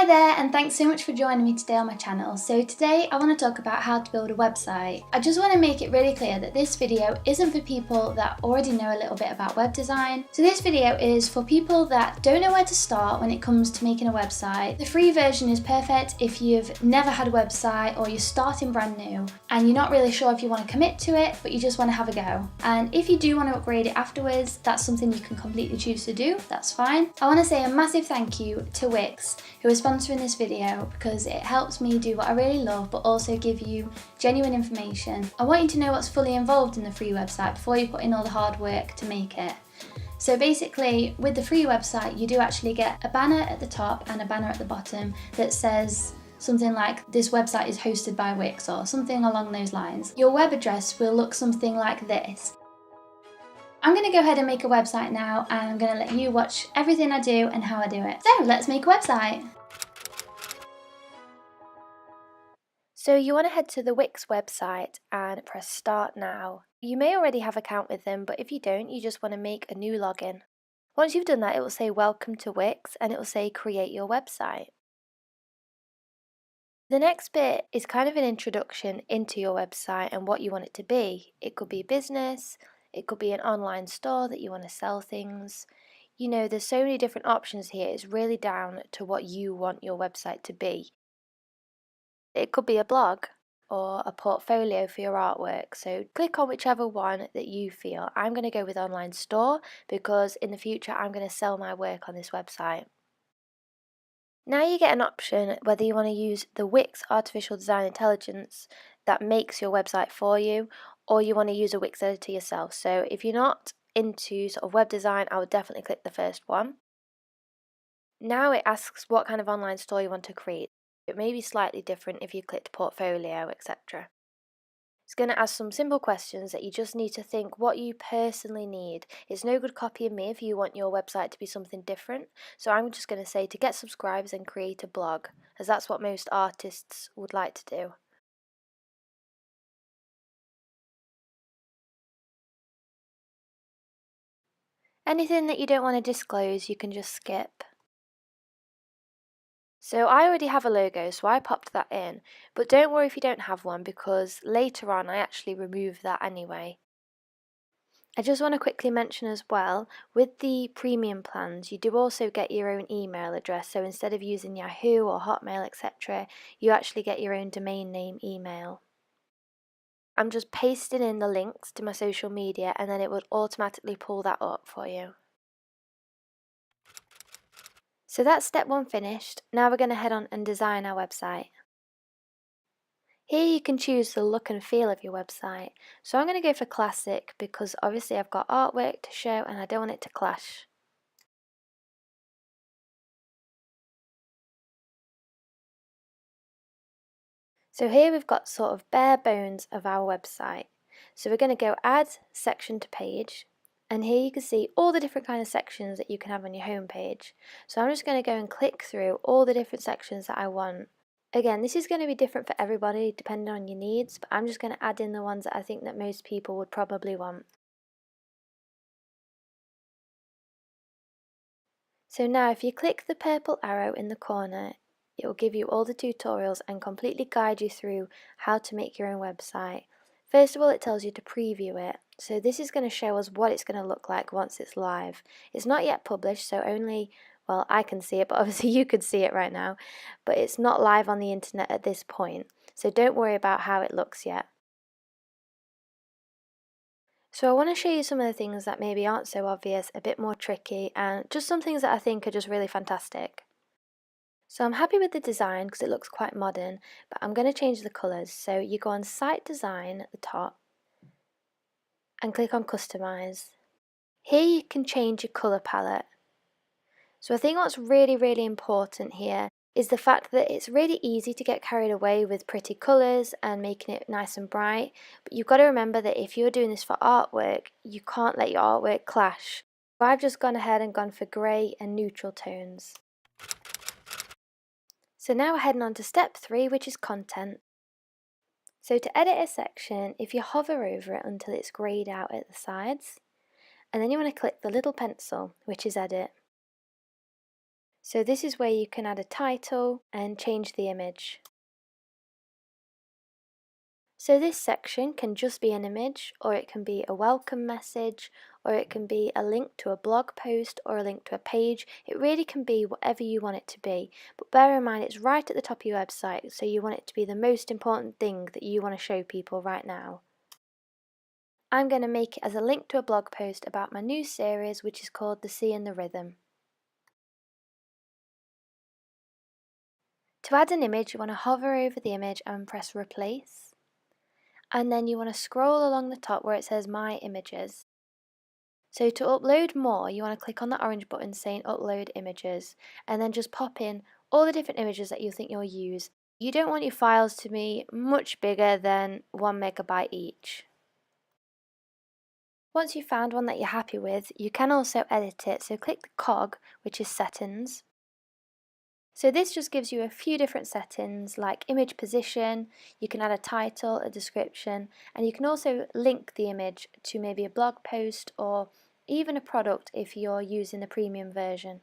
there, and thanks so much for joining me today on my channel. So today I want to talk about how to build a website. I just want to make it really clear that this video isn't for people that already know a little bit about web design. So this video is for people that don't know where to start when it comes to making a website. The free version is perfect if you've never had a website or you're starting brand new and you're not really sure if you want to commit to it, but you just want to have a go. And if you do want to upgrade it afterwards, that's something you can completely choose to do, that's fine. I want to say a massive thank you to Wix, who is sponsoring this video, because it helps me do what I really love but also give you genuine information. I want you to know what's fully involved in the free website before you put in all the hard work to make it. So basically, with the free website, you do actually get a banner at the top and a banner at the bottom that says something like, this website is hosted by Wix, or something along those lines. Your web address will look something like this. I'm going to go ahead and make a website now, and I'm going to let you watch everything I do and how I do it. So let's make a website. So you want to head to the Wix website and press Start Now. You may already have an account with them, but if you don't, you just want to make a new login. Once you've done that, it will say Welcome to Wix, and it will say Create your website. The next bit is kind of an introduction into your website and what you want it to be. It could be business, it could be an online store that you want to sell things. You know, there's so many different options here. It's really down to what you want your website to be. It could be a blog or a portfolio for your artwork, so click on whichever one that you feel. I'm going to go with online store because in the future I'm going to sell my work on this website. Now you get an option whether you want to use the Wix Artificial Design Intelligence that makes your website for you, or you want to use a Wix editor yourself. So if you're not into sort of web design, I would definitely click the first one. Now it asks what kind of online store you want to create. It may be slightly different if you clicked portfolio, etc. It's going to ask some simple questions that you just need to think what you personally need. It's no good copying me if you want your website to be something different. So I'm just going to say to get subscribers and create a blog, as that's what most artists would like to do. Anything that you don't want to disclose, you can just skip. So I already have a logo, so I popped that in, but don't worry if you don't have one, because later on I actually remove that anyway. I just want to quickly mention as well, with the premium plans you do also get your own email address, so instead of using Yahoo or Hotmail etc, you actually get your own domain name email. I'm just pasting in the links to my social media and then it would automatically pull that up for you. So that's step one finished. Now we're going to head on and design our website. Here you can choose the look and feel of your website. So I'm going to go for classic because obviously I've got artwork to show and I don't want it to clash. So here we've got sort of bare bones of our website. So we're going to go add section to page, and here you can see all the different kind of sections that you can have on your home page. So I'm just going to go and click through all the different sections that I want. Again, this is going to be different for everybody depending on your needs, but I'm just going to add in the ones that I think that most people would probably want. So now if you click the purple arrow in the corner, it will give you all the tutorials and completely guide you through how to make your own website. First of all, it tells you to preview it. So this is going to show us what it's going to look like once it's live. It's not yet published, so only, well, I can see it, but obviously you could see it right now. But it's not live on the internet at this point, so don't worry about how it looks yet. So I want to show you some of the things that maybe aren't so obvious, a bit more tricky, and just some things that I think are just really fantastic. So I'm happy with the design because it looks quite modern, but I'm going to change the colours. So you go on Site Design at the top and click on Customize. Here you can change your colour palette. So I think what's really important here is the fact that it's really easy to get carried away with pretty colours and making it nice and bright, but you've got to remember that if you're doing this for artwork, you can't let your artwork clash. So I've just gone ahead and gone for grey and neutral tones. So now we're heading on to step 3, which is content. So to edit a section, if you hover over it until it's greyed out at the sides, and then you want to click the little pencil, which is edit. So this is where you can add a title and change the image. So this section can just be an image, or it can be a welcome message, or it can be a link to a blog post or a link to a page. It really can be whatever you want it to be, but bear in mind it's right at the top of your website, so you want it to be the most important thing that you want to show people right now. I'm going to make it as a link to a blog post about my new series, which is called The Sea and the Rhythm. To add an image, you want to hover over the image and press replace. And then you want to scroll along the top where it says My Images. So to upload more, you want to click on the orange button saying Upload Images, and then just pop in all the different images that you think you'll use. You don't want your files to be much bigger than 1 megabyte each. Once you've found one that you're happy with, you can also edit it, so click the cog, which is Settings. So this just gives you a few different settings like image position, you can add a title, a description, and you can also link the image to maybe a blog post or even a product if you're using the premium version.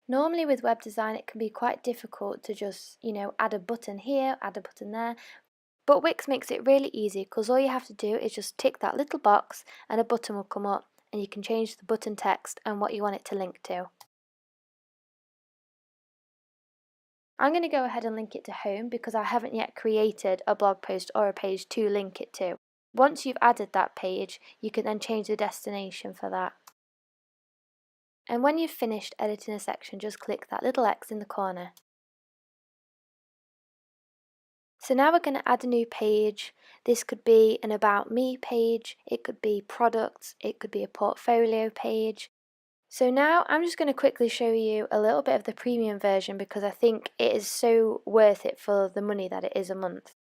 Normally with web design it can be quite difficult to just, add a button here, add a button there, but Wix makes it really easy because all you have to do is just tick that little box and a button will come up and you can change the button text and what you want it to link to. I'm going to go ahead and link it to home because I haven't yet created a blog post or a page to link it to. Once you've added that page, you can then change the destination for that. And when you've finished editing a section, just click that little X in the corner. So now we're going to add a new page. This could be an About Me page, it could be products, it could be a portfolio page. So now I'm just going to quickly show you a little bit of the premium version because I think it is so worth it for the money that it is a month.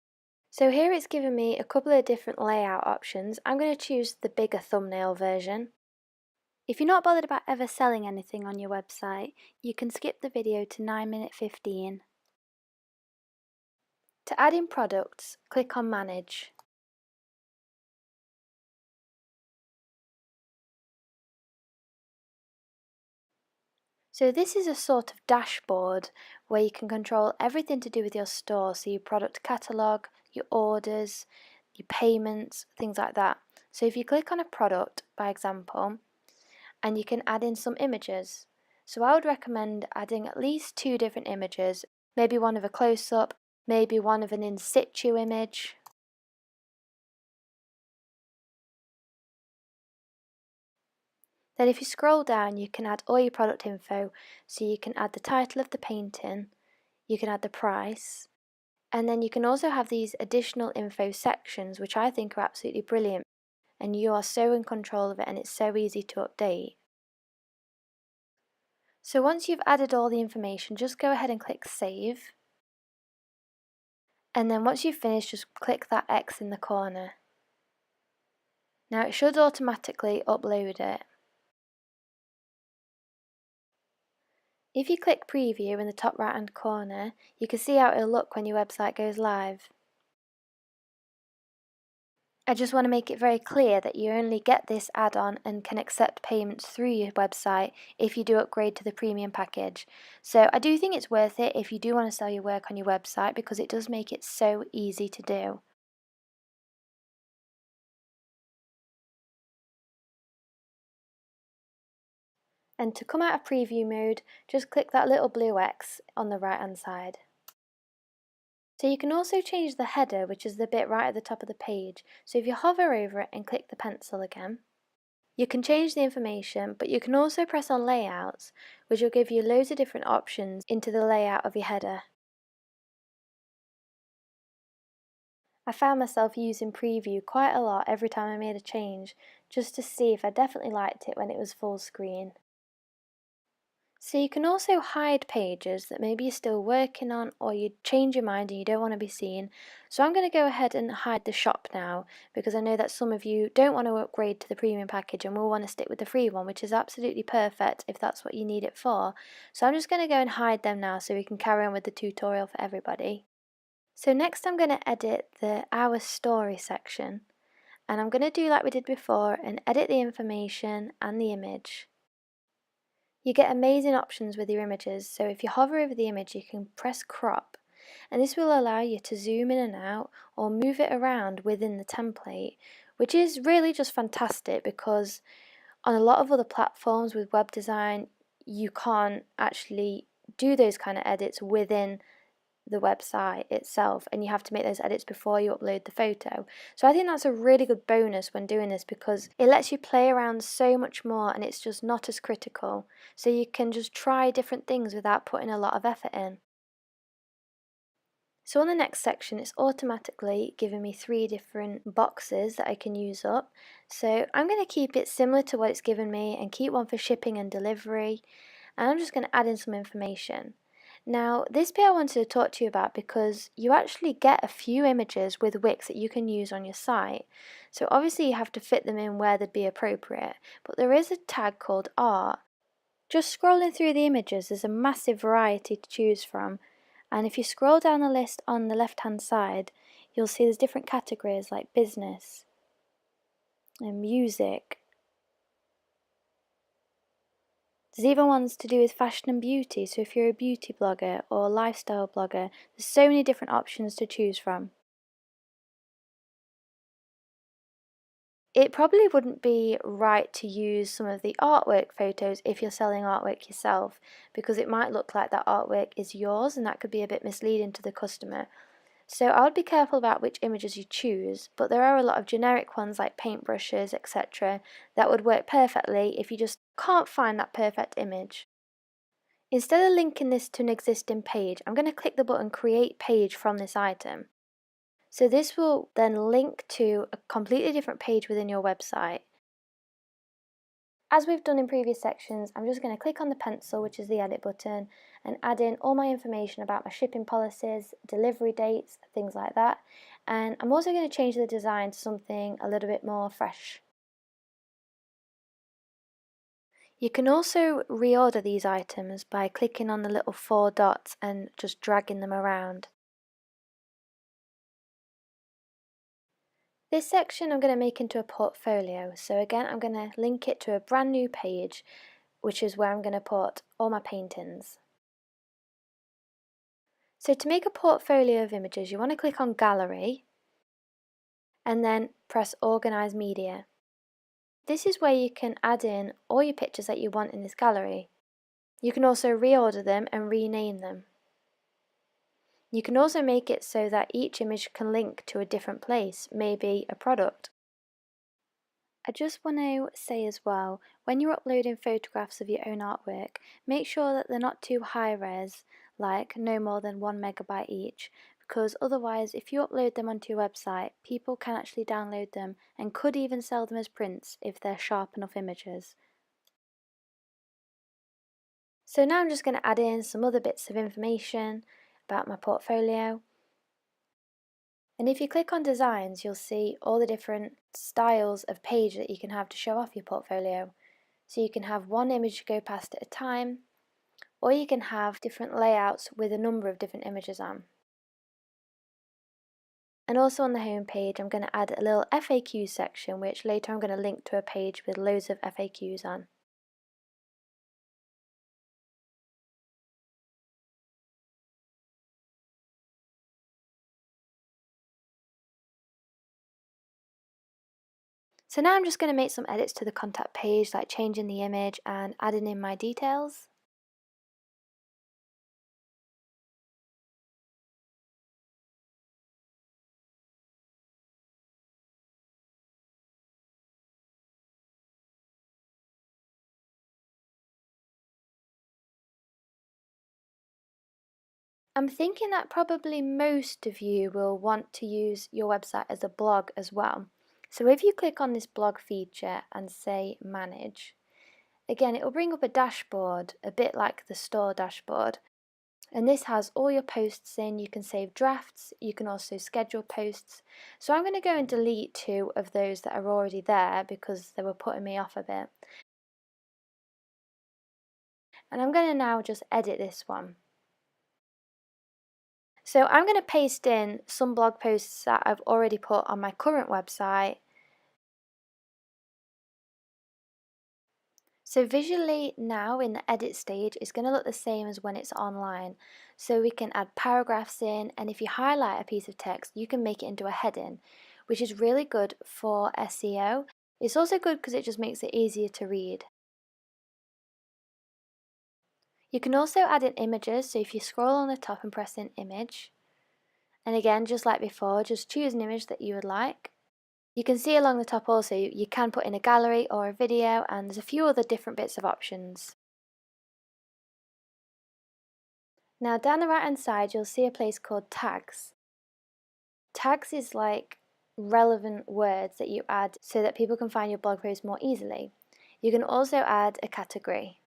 So here it's given me a couple of different layout options. I'm going to choose the bigger thumbnail version. If you're not bothered about ever selling anything on your website, you can skip the video to 9:15. To add in products, click on Manage. So this is a sort of dashboard where you can control everything to do with your store, so your product catalogue, your orders, your payments, things like that. So if you click on a product, by example, and you can add in some images. So I would recommend adding at least 2 different images, maybe one of a close-up, maybe one of an in situ image. Then if you scroll down, you can add all your product info, so you can add the title of the painting, you can add the price, and then you can also have these additional info sections, which I think are absolutely brilliant, and you are so in control of it and it's so easy to update. So once you've added all the information, just go ahead and click Save. And then once you've finished, just click that X in the corner. Now it should automatically upload it. If you click Preview in the top right hand corner, you can see how it'll look when your website goes live. I just want to make it very clear that you only get this add-on and can accept payments through your website if you do upgrade to the premium package. So I do think it's worth it if you do want to sell your work on your website because it does make it so easy to do. And to come out of preview mode, just click that little blue X on the right hand side. So you can also change the header, which is the bit right at the top of the page. So if you hover over it and click the pencil again, you can change the information, but you can also press on layouts, which will give you loads of different options into the layout of your header. I found myself using preview quite a lot every time I made a change, just to see if I definitely liked it when it was full screen. So you can also hide pages that maybe you're still working on or you change your mind and you don't want to be seen. So I'm going to go ahead and hide the shop now because I know that some of you don't want to upgrade to the premium package and will want to stick with the free one, which is absolutely perfect if that's what you need it for. So I'm just going to go and hide them now so we can carry on with the tutorial for everybody. So next I'm going to edit the Our Story section, and I'm going to do like we did before and edit the information and the image. You get amazing options with your images, so if you hover over the image you can press crop, and this will allow you to zoom in and out or move it around within the template, which is really just fantastic because on a lot of other platforms with web design you can't actually do those kind of edits within the website itself, and you have to make those edits before you upload the photo. So I think that's a really good bonus when doing this because it lets you play around so much more and it's just not as critical. So you can just try different things without putting a lot of effort in. So on the next section, it's automatically giving me 3 different boxes that I can use up. So I'm going to keep it similar to what it's given me and keep one for shipping and delivery. And I'm just going to add in some information. Now, this bit I wanted to talk to you about because you actually get a few images with Wix that you can use on your site. So obviously you have to fit them in where they'd be appropriate, but there is a tag called art. Just scrolling through the images, there's a massive variety to choose from, and if you scroll down the list on the left hand side, you'll see there's different categories like business and music. There's even ones to do with fashion and beauty, so if you're a beauty blogger or a lifestyle blogger, there's so many different options to choose from. It probably wouldn't be right to use some of the artwork photos if you're selling artwork yourself, because it might look like that artwork is yours and that could be a bit misleading to the customer. So I would be careful about which images you choose, but there are a lot of generic ones like paintbrushes, etc. that would work perfectly if you just can't find that perfect image. Instead of linking this to an existing page, I'm going to click the button Create Page from this item. So this will then link to a completely different page within your website. As we've done in previous sections, I'm just going to click on the pencil, which is the edit button, and add in all my information about my shipping policies, delivery dates, things like that. And I'm also going to change the design to something a little bit more fresh. You can also reorder these items by clicking on the little 4 dots and just dragging them around. This section I'm going to make into a portfolio, so again I'm going to link it to a brand new page, which is where I'm going to put all my paintings. So to make a portfolio of images, you want to click on Gallery and then press Organize Media. This is where you can add in all your pictures that you want in this gallery. You can also reorder them and rename them. You can also make it so that each image can link to a different place, maybe a product. I just want to say as well, when you're uploading photographs of your own artwork, make sure that they're not too high res, like no more than 1 megabyte each, because otherwise if you upload them onto your website, people can actually download them and could even sell them as prints if they're sharp enough images. So now I'm just going to add in some other bits of information about my portfolio. And if you click on designs, you'll see all the different styles of page that you can have to show off your portfolio. So you can have one image go past at a time, or you can have different layouts with a number of different images on. And also on the home page, I'm going to add a little FAQ section, which later I'm going to link to a page with loads of FAQs on. So now I'm just going to make some edits to the contact page, like changing the image and adding in my details. I'm thinking that probably most of you will want to use your website as a blog as well. So if you click on this blog feature and say manage, again it will bring up a dashboard, a bit like the store dashboard. And this has all your posts in. You can save drafts, you can also schedule posts. So I'm going to go and delete 2 of those that are already there because they were putting me off a bit. And I'm going to now just edit this one. So I'm going to paste in some blog posts that I've already put on my current website. So visually now in the edit stage, it's going to look the same as when it's online. So we can add paragraphs in, and if you highlight a piece of text, you can make it into a heading, which is really good for SEO. It's also good because it just makes it easier to read. You can also add in images, so if you scroll on the top and press in image, and again, just like before, just choose an image that you would like. You can see along the top also, you can put in a gallery or a video, and there's a few other different bits of options. Now down the right hand side, you'll see a place called tags. Tags is like relevant words that you add so that people can find your blog post more easily. You can also add a category.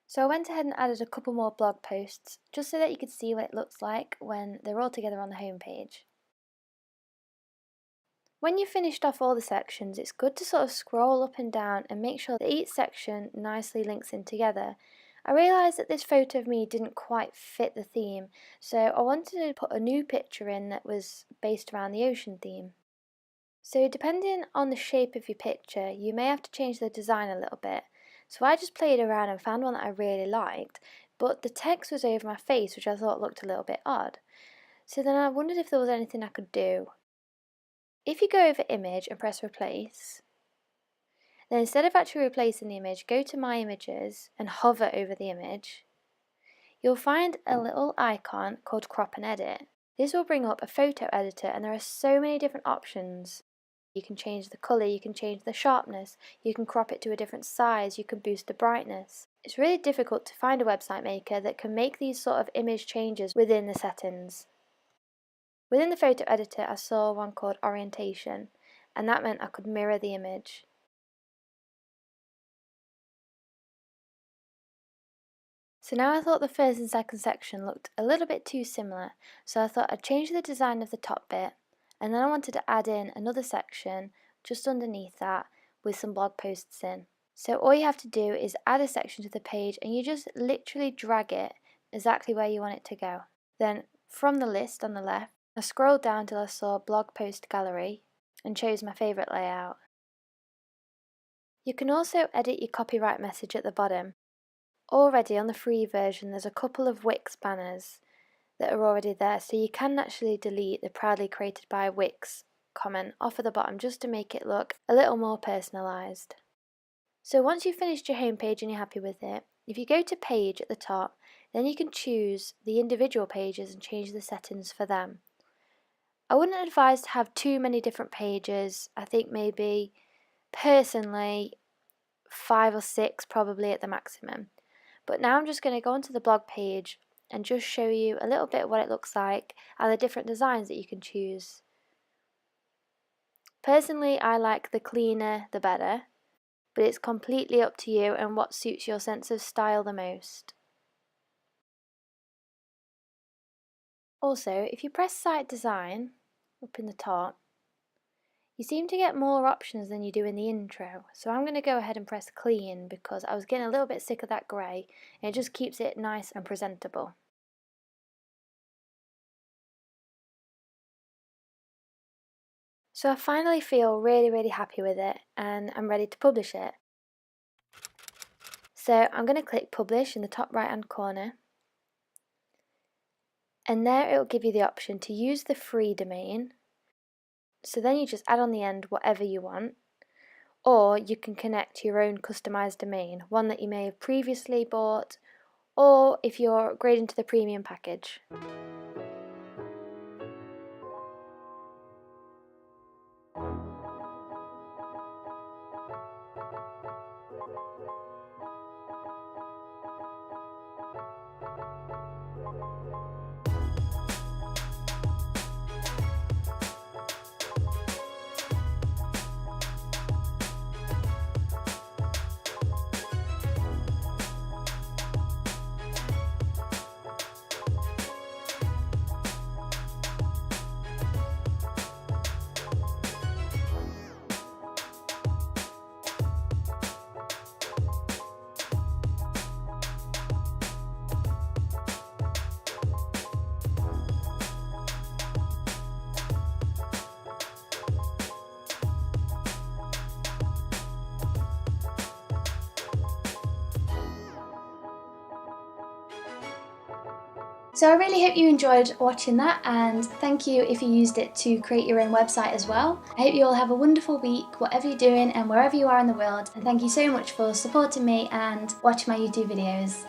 So I went ahead and added a couple more blog posts just so that you could see what it looks like when they're all together on the home page. When you've finished off all the sections, it's good to sort of scroll up and down and make sure that each section nicely links in together. I realised that this photo of me didn't quite fit the theme, so I wanted to put a new picture in that was based around the ocean theme. So depending on the shape of your picture, you may have to change the design a little bit. So I just played around and found one that I really liked, but the text was over my face, which I thought looked a little bit odd. So then I wondered if there was anything I could do. If you go over image and press replace, then instead of actually replacing the image, go to my images and hover over the image. You'll find a little icon called crop and edit. This will bring up a photo editor, and there are so many different options. You can change the colour, you can change the sharpness, you can crop it to a different size, you can boost the brightness. It's really difficult to find a website maker that can make these sort of image changes within the settings. Within the photo editor, I saw one called orientation, and that meant I could mirror the image. So now I thought the first and second section looked a little bit too similar, so I thought I'd change the design of the top bit, and then I wanted to add in another section just underneath that with some blog posts in. So all you have to do is add a section to the page, and you just literally drag it exactly where you want it to go. Then from the list on the left, I scrolled down till I saw blog post gallery and chose my favourite layout. You can also edit your copyright message at the bottom. Already on the free version, there's a couple of Wix banners that are already there, so you can actually delete the proudly created by Wix comment off at the bottom just to make it look a little more personalised. So once you've finished your home page and you're happy with it, if you go to page at the top, then you can choose the individual pages and change the settings for them. I wouldn't advise to have too many different pages. I think maybe personally 5 or 6 probably at the maximum. But now I'm just going to go onto the blog page and just show you a little bit what it looks like and the different designs that you can choose. Personally, I like the cleaner the better, but it's completely up to you and what suits your sense of style the most. Also, if you press Site Design up in the top, you seem to get more options than you do in the intro, so I'm going to go ahead and press Clean because I was getting a little bit sick of that grey, and it just keeps it nice and presentable. So I finally feel really happy with it, and I'm ready to publish it. So I'm going to click Publish in the top right hand corner, and there it will give you the option to use the free domain. So then you just add on the end whatever you want, or you can connect your own customized domain, one that you may have previously bought, or if you're upgrading to the premium package. So I really hope you enjoyed watching that, and thank you if you used it to create your own website as well. I hope you all have a wonderful week, whatever you're doing and wherever you are in the world, and thank you so much for supporting me and watching my YouTube videos.